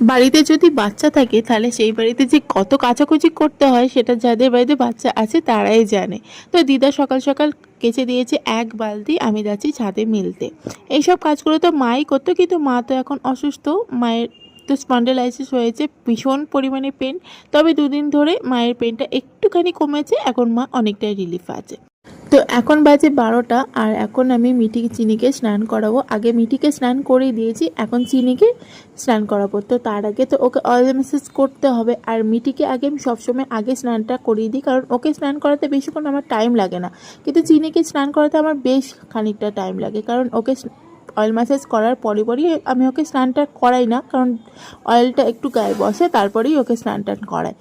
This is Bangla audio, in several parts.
বাড়িতে যদি বাচ্চা থাকে তাহলে সেই বাড়িতে যে কত কাচাকুচি করতে হয় সেটা যাদের বাড়িতে বাচ্চা আছে তারাই জানে। তো দিদা সকাল সকাল কেচে দিয়েছে এক বালতি, আমি যাচ্ছি ছাদে মেলতে। এইসব কাজগুলো তো মাই করতো, কিন্তু মা তো এখন অসুস্থ। মায়ের তো স্পন্ডেলাইসিস হয়েছে, ভীষণ পরিমাণে পেন। তবে দুদিন ধরে মায়ের পেনটা একটুখানি কমেছে, এখন মা অনেকটাই রিলিফ আছে। তো এখন বাজে 12টা, আর এখন আমি চিনিকে স্নান করাবো। আগে মিঠিকে স্নান করিয়ে দিয়েছি, এখন চিনিকে স্নান করাবো। তো তার আগে তো ওকে অয়েল ম্যাসাজ করতে হবে, আর মিঠিকে আগে আমি সবসময় আগে স্নানটা করিয়ে দিই, কারণ ওকে স্নান করাতে বেশিক্ষণ আমার টাইম লাগে না। কিন্তু চিনিকে স্নান করাতে আমার বেশ খানিকটা টাইম লাগে, কারণ ওকে অয়েল ম্যাসাজ করার পরে পরই আমি ওকে স্নানটা করাই না, কারণ অয়েলটা একটু গায়ে বসে তারপরেই ওকে স্নান টান করাই,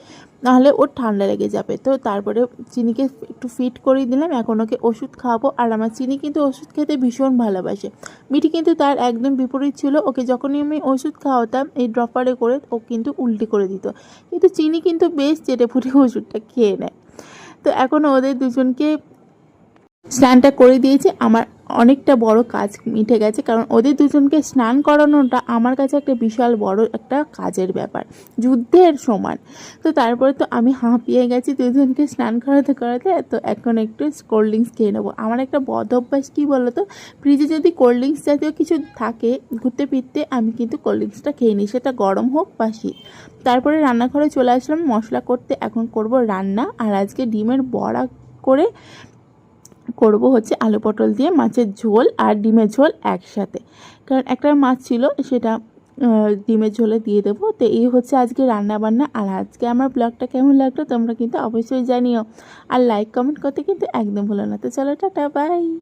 নাহলে ওর ঠান্ডা লেগে যাবে। তো তারপরে চিনিকে একটু ফিট করিয়ে দিলাম, এখন ওকে ওষুধ খাওয়াবো। আর আমার চিনি কিন্তু ওষুধ খেতে ভীষণ ভালোবাসে। মিঠি কিন্তু তার একদম বিপরীত ছিল, ওকে যখনই আমি ওষুধ খাওয়াতাম এই ড্রপারে করে, ও কিন্তু উল্টি করে দিত। কিন্তু চিনি কিন্তু বেশ চেটেপুটে ওষুধটা খেয়ে নেয়। তো এখন ওদের দুজনকে স্নানটা করে দিয়েছি। আমার অনেকটা বড় কাজ মিটে গেছে, কারণ ওদের দুজনকে স্নান করানোটা আমার কাছে একটা বিশাল বড় একটা কাজের ব্যাপার, যুদ্ধের সমান। তো তারপরে তো আমি হাঁপিয়ে গেছি দুজনকে স্নান করাতে করাতে। তো এখন একটু কোল্ড ড্রিঙ্কস খেয়ে নেবো। আমার একটা বদ অভ্যাস কী বলো তো, ফ্রিজে যদি কোল্ড ড্রিঙ্কস জাতীয় কিছু থাকে ঘুরতে ফিরতে, আমি কিন্তু কোল্ড ড্রিঙ্কসটা খেয়ে নিই, সেটা গরম হোক বা শীত। তারপরে রান্নাঘরে চলে আসলাম মশলা করতে, এখন করব রান্না। আর আজকে ডিমের বড়া করে করব হচ্ছে আলু পটল দিয়ে মাছের ঝোল আর ডিমের ঝোল একসাথে, কারণ একটা মাছ ছিল সেটা ডিমের ঝোলে দিয়ে দেবো। তো এই হচ্ছে আজকে রান্না বান্না। আর আজকে আমার ব্লগটা কেমন লাগলো তোমরা কিন্তু অবশ্যই জানিও, আর লাইক কমেন্ট করতে কিন্তু একদম ভুলো না। তো চলো টাটা, বাই।